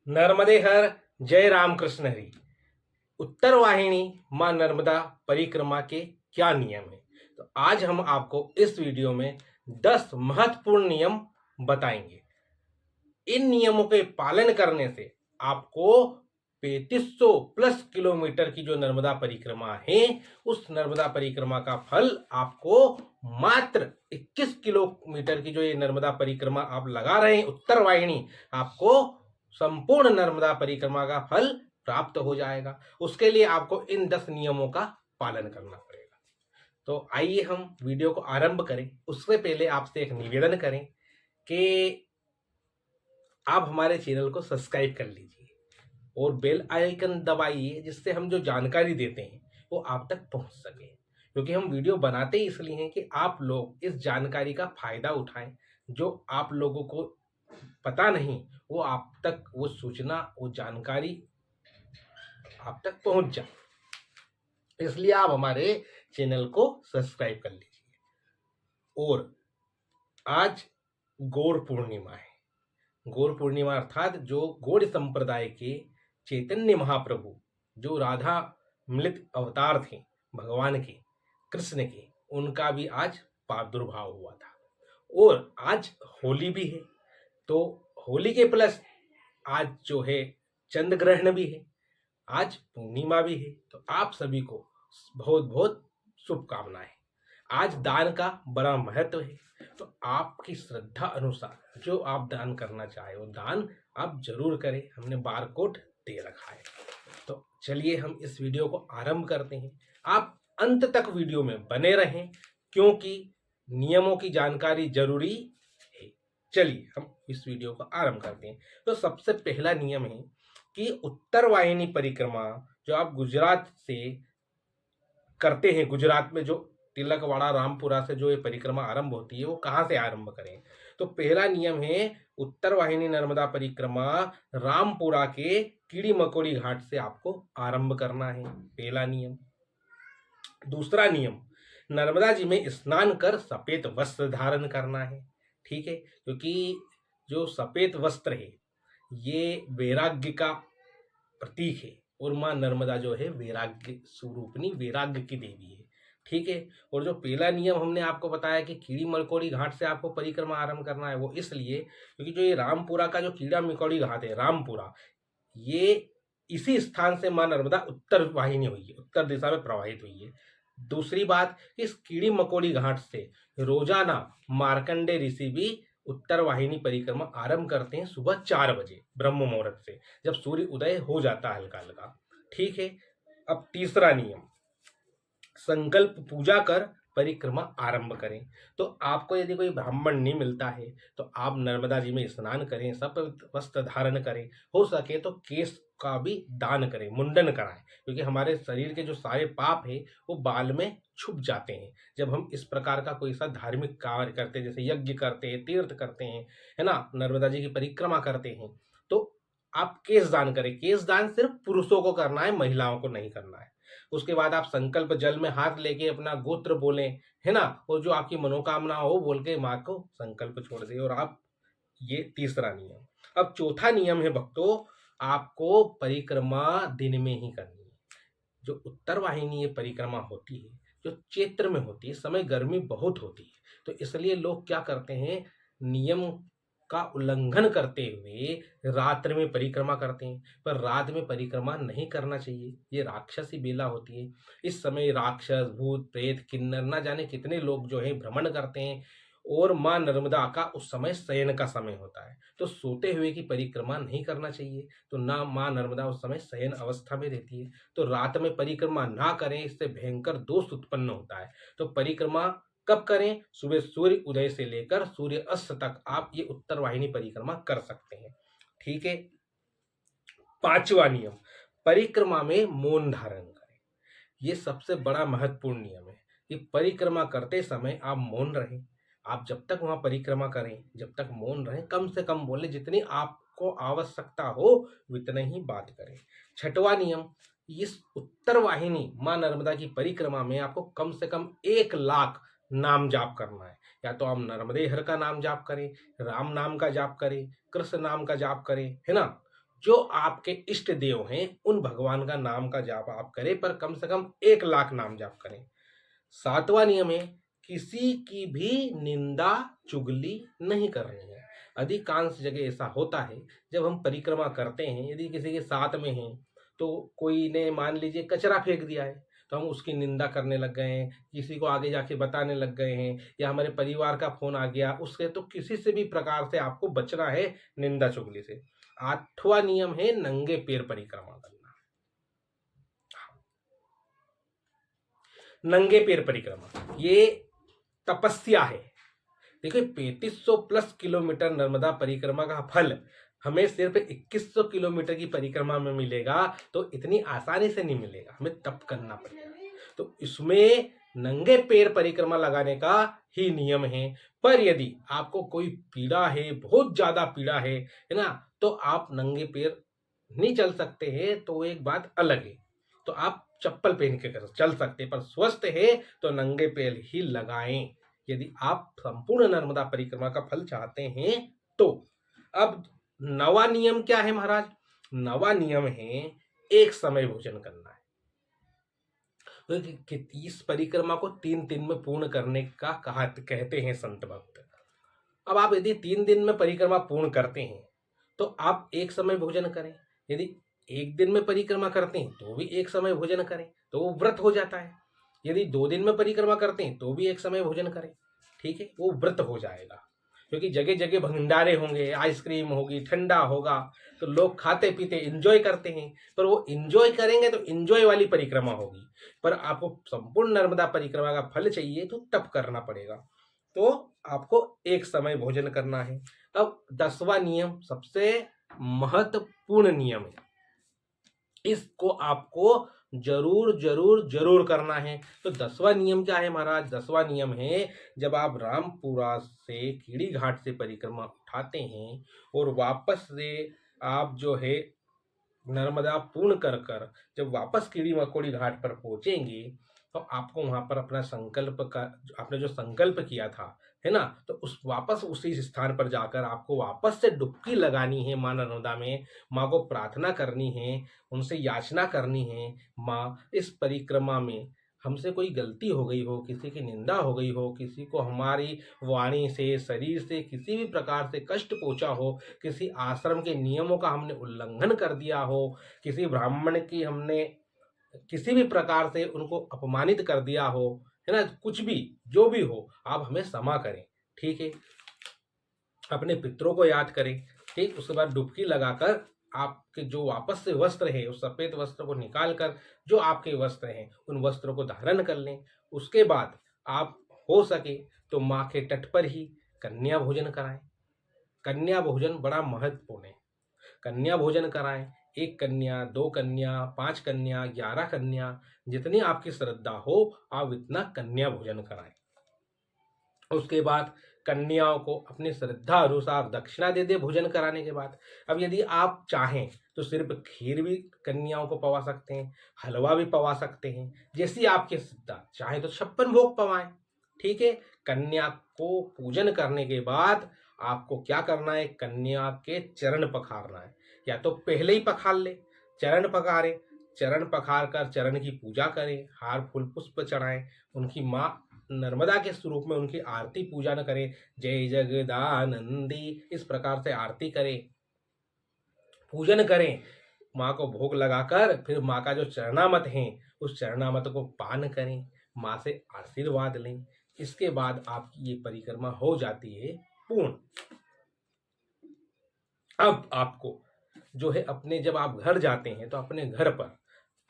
नर्मदे हर, जय रामकृष्ण हरि। उत्तर वाहिनी मां नर्मदा परिक्रमा के क्या नियम है? तो आज हम आपको इस वीडियो में 10 महत्वपूर्ण नियम बताएंगे। इन नियमों के पालन करने से आपको 3500 प्लस किलोमीटर की जो नर्मदा परिक्रमा है, उस नर्मदा परिक्रमा का फल आपको मात्र 21 किलोमीटर की जो ये नर्मदा परिक्रमा आप लगा रहे हैं उत्तर वाहिनी, आपको संपूर्ण नर्मदा परिक्रमा का फल प्राप्त हो जाएगा। उसके लिए आपको इन 10 नियमों का पालन करना पड़ेगा। तो आइए हम वीडियो को आरंभ करें। उससे पहले आपसे एक निवेदन करें कि आप हमारे चैनल को सब्सक्राइब कर लीजिए और बेल आइकन दबाइए, जिससे हम जो जानकारी देते हैं वो आप तक पहुंच सके। क्योंकि हम वीडियो बनाते ही इसलिए हैं कि आप लोग इस जानकारी का फायदा उठाएं। जो आप लोगों को पता नहीं, वो आप तक वो सूचना, वो जानकारी आप तक पहुंच जाए। इसलिए आप हमारे चैनल को सब्सक्राइब कर लीजिए। और आज गौर पूर्णिमा है। गौर पूर्णिमा अर्थात जो गौड़ संप्रदाय के चैतन्य महाप्रभु, जो राधा मिलित अवतार थे भगवान के, कृष्ण के, उनका भी आज प्रादुर्भाव हुआ था। और आज होली भी है, तो होली के प्लस आज जो है चंद्र ग्रहण भी है, आज पूर्णिमा भी है। तो आप सभी को बहुत बहुत शुभकामनाएं। आज दान का बड़ा महत्व है, तो आपकी श्रद्धा अनुसार जो आप दान करना चाहे वो दान आप जरूर करें। हमने बारकोड दे रखा है। तो चलिए हम इस वीडियो को आरंभ करते हैं। आप अंत तक वीडियो में बने रहें, क्योंकि नियमों की जानकारी जरूरी है। चलिए हम इस वीडियो को आरंभ करते हैं। तो सबसे पहला नियम है कि उत्तर वाहिनी परिक्रमा जो आप गुजरात से करते हैं, गुजरात में जो तिलकवाड़ा रामपुरा से जो ये परिक्रमा आरंभ होती है, वो कहाँ से आरंभ करें? तो पहला नियम है उत्तर वाहिनी नर्मदा परिक्रमा रामपुरा के कीड़ी मकोड़ी घाट से आपको आरंभ करना है, पहला नियम। दूसरा नियम, नर्मदा जी में स्नान कर सफेद वस्त्र धारण करना है। ठीक है, क्योंकि जो सफेद वस्त्र है ये वैराग्य का प्रतीक है, और माँ नर्मदा जो है वैराग्य स्वरूपनी, वैराग्य की देवी है। ठीक है। और जो पहला नियम हमने आपको बताया कि कीड़ी मकोड़ी घाट से आपको परिक्रमा आरंभ करना है, वो इसलिए क्योंकि जो ये रामपुरा का जो कीड़ा मकोड़ी घाट है रामपुरा, ये इसी स्थान से माँ नर्मदा उत्तर वाहिनी हुई है, उत्तर दिशा में प्रवाहित हुई है। दूसरी बात, इस कीड़ी मकोड़ी घाट से रोजाना मार्कंडे ऋषि भी उत्तर वाहिनी परिक्रमा आरंभ करते हैं सुबह 4 बजे ब्रह्म मुहूर्त से, जब सूर्य उदय हो जाता है हल्का हल्का। ठीक है। अब तीसरा नियम, संकल्प पूजा कर परिक्रमा आरंभ करें। तो आपको यदि कोई ब्राह्मण नहीं मिलता है तो आप नर्मदा जी में स्नान करें, सफेद वस्त्र धारण करें, हो सके तो केश का भी दान करें, मुंडन कराएं, क्योंकि हमारे शरीर के जो सारे पाप है वो बाल में छुप जाते हैं जब हम इस प्रकार का कोई सा धार्मिक कार्य करते हैं, जैसे यज्ञ करते हैं, तीर्थ करते हैं, है ना, नर्मदा जी की परिक्रमा करते हैं। तो आप केश दान करें। केश दान सिर्फ पुरुषों को करना है, महिलाओं को नहीं करना है। उसके बाद आप संकल्प जल में हाथ लेके अपना गोत्र बोलें, है ना, और जो आपकी मनोकामना हो बोल के माँ को संकल्प छोड़ दे। और आप, ये तीसरा नियम। अब चौथा नियम है भक्तों, आपको परिक्रमा दिन में ही करनी है। जो उत्तर वाहिनी ये परिक्रमा होती है, जो चैत्र में होती है, समय गर्मी बहुत होती है, तो इसलिए लोग क्या करते हैं, नियम का उल्लंघन करते हुए रात्रि में परिक्रमा करते हैं। पर रात में परिक्रमा नहीं करना चाहिए, ये राक्षसी बेला होती है। इस समय राक्षस, भूत, प्रेत, किन्नर, ना जाने कितने लोग जो है भ्रमण करते हैं, और माँ नर्मदा का उस समय शयन का समय होता है, तो सोते हुए की परिक्रमा नहीं करना चाहिए। तो ना माँ नर्मदा उस समय शयन अवस्था में रहती है, तो रात में परिक्रमा ना करें, इससे भयंकर दोष उत्पन्न होता है। तो परिक्रमा कब करें? सुबह सूर्य उदय से लेकर सूर्य अस्त तक आप ये उत्तर वाहिनी परिक्रमा कर सकते हैं। ठीक है। पांचवा नियम, परिक्रमा में मौन धारण करें। ये सबसे बड़ा महत्वपूर्ण नियम है कि परिक्रमा करते समय आप मौन रहें। आप जब तक वहां परिक्रमा करें, जब तक मौन रहें, कम से कम बोले, जितनी आपको आवश्यकता हो उतने ही बात करें। छठवां नियम, इस उत्तर वाहिनी माँ नर्मदा की परिक्रमा में आपको कम से कम 1 लाख नाम जाप करना है। या तो आप नर्मदे हर का नाम जाप करें, राम नाम का जाप करें, कृष्ण नाम का जाप करें, है ना, जो आपके इष्ट देव हैं उन भगवान का नाम का जाप आप करें, पर कम से कम 1 लाख नाम जाप करें। 7वां नियम है, किसी की भी निंदा चुगली नहीं करनी है। अधिकांश जगह ऐसा होता है, जब हम परिक्रमा करते हैं, यदि किसी के साथ में हैं, तो कोई ने मान लीजिए कचरा फेंक दिया है, तो हम उसकी निंदा करने लग गए हैं, किसी को आगे जाके बताने लग गए हैं, या हमारे परिवार का फोन आ गया उससे, तो किसी से भी प्रकार से आपको बचना है निंदा चुगली से। 8वां नियम है नंगे पैर परिक्रमा करना। नंगे पैर परिक्रमा ये तपस्या है। देखिए 3500 प्लस किलोमीटर नर्मदा परिक्रमा का फल हमें सिर्फ 2100 किलोमीटर की परिक्रमा में मिलेगा, तो इतनी आसानी से नहीं मिलेगा, हमें तप करना पड़ेगा। तो इसमें नंगे पैर परिक्रमा लगाने का ही नियम है। पर यदि आपको कोई पीड़ा है, बहुत ज्यादा पीड़ा है ना, तो आप नंगे पैर नहीं चल सकते हैं, तो एक बात अलग है, तो आप चप्पल पहन के कर चल सकते हैं, पर स्वस्थ है तो नंगे पैर ही लगाएं यदि आप संपूर्ण नर्मदा परिक्रमा का फल चाहते हैं तो। अब 9वां नियम क्या है महाराज? 9वां नियम है एक समय भोजन करना है। तो इस परिक्रमा को 3 दिन में पूर्ण करने का कहते हैं संत भक्त। अब आप यदि 3 दिन में परिक्रमा पूर्ण करते हैं तो आप एक समय भोजन करें। यदि 1 दिन में परिक्रमा करते हैं तो भी एक समय भोजन करें, तो वो व्रत हो जाता है। यदि 2 दिन में परिक्रमा करते हैं तो भी एक समय भोजन करें, ठीक है, वो व्रत हो जाएगा। क्योंकि जगह जगह भंडारे होंगे, आइसक्रीम होगी, ठंडा होगा, तो लोग खाते पीते एंजॉय करते हैं, पर वो एंजॉय करेंगे तो एंजॉय वाली परिक्रमा होगी। पर आपको संपूर्ण नर्मदा परिक्रमा का फल चाहिए तो तप करना पड़ेगा, तो आपको एक समय भोजन करना है। अब 10वां नियम सबसे महत्वपूर्ण नियम है, इसको आपको जरूर जरूर जरूर करना है। तो 10वां नियम क्या है महाराज? 10वां नियम है, जब आप रामपुरा से कीड़ी घाट से परिक्रमा उठाते हैं और वापस से आप जो है नर्मदा पूर्ण कर कर जब वापस कीड़ी मकोड़ी घाट पर पहुंचेंगे, तो आपको वहां पर अपना संकल्प का, आपने जो संकल्प किया था है ना, तो उस वापस उसी स्थान पर जाकर आपको वापस से डुबकी लगानी है माँ नर्मदा में। माँ को प्रार्थना करनी है, उनसे याचना करनी है, माँ इस परिक्रमा में हमसे कोई गलती हो गई हो, किसी की निंदा हो गई हो, किसी को हमारी वाणी से, शरीर से किसी भी प्रकार से कष्ट पहुंचा हो, किसी आश्रम के नियमों का हमने उल्लंघन कर दिया हो, किसी ब्राह्मण की हमने किसी भी प्रकार से उनको अपमानित कर दिया हो, है ना, कुछ भी जो भी हो, आप हमें क्षमा करें, ठीक है। अपने पितरों को याद करें, ठीक। उसके बाद डुबकी लगाकर आपके जो वापस से वस्त्र है, उस सफेद वस्त्र को निकाल कर जो आपके वस्त्र हैं उन वस्त्रों को धारण कर लें। उसके बाद आप हो सके तो माँ के तट पर ही कन्या भोजन कराएं। कन्या भोजन बड़ा महत्वपूर्ण है। कन्या भोजन कराएं, 1 कन्या, 2 कन्या, 5 कन्या, 11 कन्या, जितनी आपकी श्रद्धा हो आप इतना कन्या भोजन कराएं। उसके बाद कन्याओं को अपनी श्रद्धा अनुसार दक्षिणा दे दे भोजन कराने के बाद। अब यदि आप चाहें तो सिर्फ खीर भी कन्याओं को पवा सकते हैं, हलवा भी पवा सकते हैं, जैसी आपकी श्रद्धा। चाहे तो 56 भोग पवाएं, ठीक है। कन्या को पूजन करने के बाद आपको क्या करना है? कन्या के चरण पखारना है, या तो पहले ही पखार ले, चरण पखारे, चरण पखार कर चरण की पूजा करें, हार फूल पुष्प चढ़ाएं, उनकी माँ नर्मदा के स्वरूप में उनकी आरती पूजा न करें, जय जगदानंदी इस प्रकार से आरती करें, पूजन करें। माँ को भोग लगाकर फिर माँ का जो चरणामत है उस चरणामत को पान करें, माँ से आशीर्वाद लें। इसके बाद आपकी ये परिक्रमा हो जाती है पूर्ण। अब आपको जो है अपने, जब आप घर जाते हैं तो अपने घर पर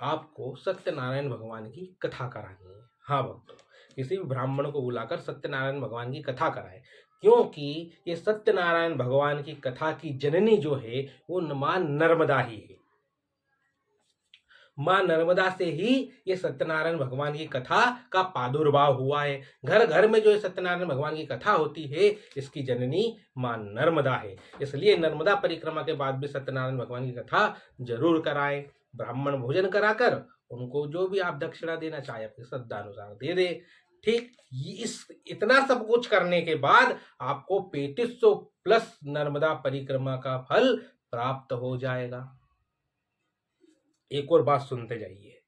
आपको सत्यनारायण भगवान की कथा करानी है। हाँ भक्तों, किसी भी ब्राह्मण को बुलाकर सत्यनारायण भगवान की कथा कराएं, क्योंकि ये सत्यनारायण भगवान की कथा की जननी जो है वो मां नर्मदा ही है। मां नर्मदा से ही ये सत्यनारायण भगवान की कथा का प्रादुर्भाव हुआ है। घर घर में जो ये सत्यनारायण भगवान की कथा होती है, इसकी जननी मां नर्मदा है। इसलिए नर्मदा परिक्रमा के बाद भी सत्यनारायण भगवान की कथा जरूर कराएं। ब्राह्मण भोजन कराकर उनको जो भी आप दक्षिणा देना चाहे अपनी श्रद्धा अनुसार दे दे, ठीक। इस इतना सब कुछ करने के बाद आपको 3500 प्लस नर्मदा परिक्रमा का फल प्राप्त हो जाएगा। एक और बात सुनते जाइए,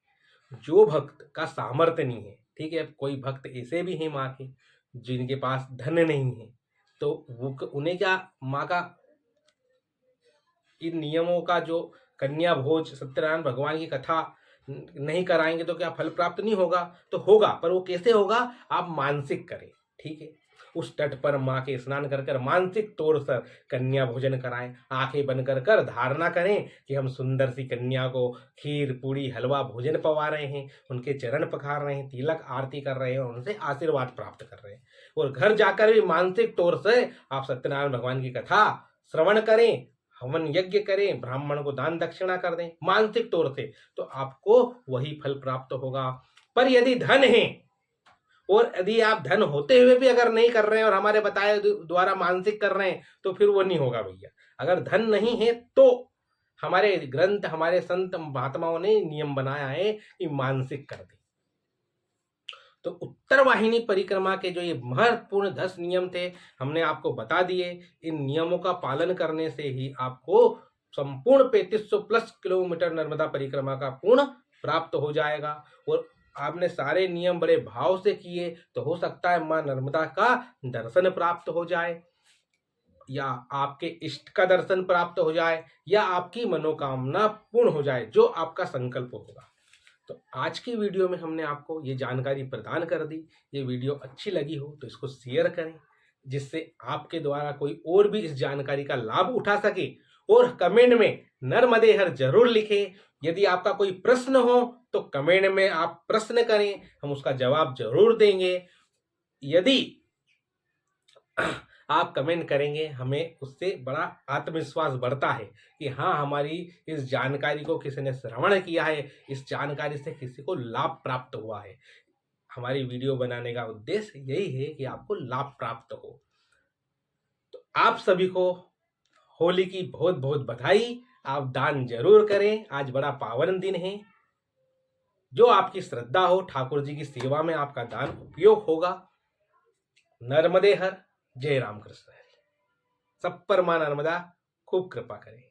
जो भक्त का सामर्थ्य नहीं है, ठीक है, कोई भक्त ऐसे भी हैं माँ के जिनके पास धन नहीं है, तो वो उन्हें क्या माँ का इन नियमों का जो कन्या भोज सत्यनारायण भगवान की कथा नहीं कराएंगे तो क्या फल प्राप्त नहीं होगा? तो होगा, पर वो कैसे होगा? आप मानसिक करें, ठीक है, उस तट पर माँ के स्नान कर कर मानसिक तौर पर कन्या भोजन कराएं, आंखें बंद कर कर धारणा करें कि हम सुंदर सी कन्या को खीर पूड़ी हलवा भोजन पवा रहे हैं, उनके चरण पखार रहे हैं, तिलक आरती कर रहे हैं, उनसे आशीर्वाद प्राप्त कर रहे हैं। और घर जाकर भी मानसिक तौर से आप सत्यनारायण भगवान की कथा श्रवण करें, हवन यज्ञ करें, ब्राह्मण को दान दक्षिणा कर दें मानसिक तौर से, तो आपको वही फल प्राप्त होगा। पर यदि धन है और यदि आप धन होते हुए भी अगर नहीं कर रहे हैं और हमारे बताए द्वारा मानसिक कर रहे हैं, तो फिर वो नहीं होगा भैया। अगर धन नहीं है तो हमारे ग्रंथ, हमारे संत महात्माओं ने नियम बनाया है कि मानसिक कर दे। तो उत्तर वाहिनी परिक्रमा के जो ये महत्वपूर्ण 10 नियम थे, हमने आपको बता दिए। इन नियमों का पालन करने से ही आपको संपूर्ण 3500 प्लस किलोमीटर नर्मदा परिक्रमा का पूर्ण प्राप्त हो जाएगा। और आपने सारे नियम बड़े भाव से किए तो हो सकता है मां नर्मदा का दर्शन प्राप्त हो जाए, या आपके इष्ट का दर्शन प्राप्त हो जाए, या आपकी मनोकामना पूर्ण हो जाए, जो आपका संकल्प होगा। तो आज की वीडियो में हमने आपको ये जानकारी प्रदान कर दी। ये वीडियो अच्छी लगी हो तो इसको शेयर करें, जिससे आपके द्वारा कोई और भी इस जानकारी का लाभ उठा सके। और कमेंट में नर्मदे हर जरूर लिखें। यदि आपका कोई प्रश्न हो तो कमेंट में आप प्रश्न करें, हम उसका जवाब जरूर देंगे। यदि आप कमेंट करेंगे, हमें उससे बड़ा आत्मविश्वास बढ़ता है कि हाँ, हमारी इस जानकारी को किसी ने श्रवण किया है, इस जानकारी से किसी को लाभ प्राप्त हुआ है। हमारी वीडियो बनाने का उद्देश्य यही है कि आपको लाभ प्राप्त हो। तो आप सभी को होली की बहुत बहुत बधाई। आप दान जरूर करें, आज बड़ा पावन दिन है। जो आपकी श्रद्धा हो, ठाकुर जी की सेवा में आपका दान उपयोग होगा। नर्मदे हर। जय राम कृष्ण। सब पर मां नर्मदा खूब कृपा करे।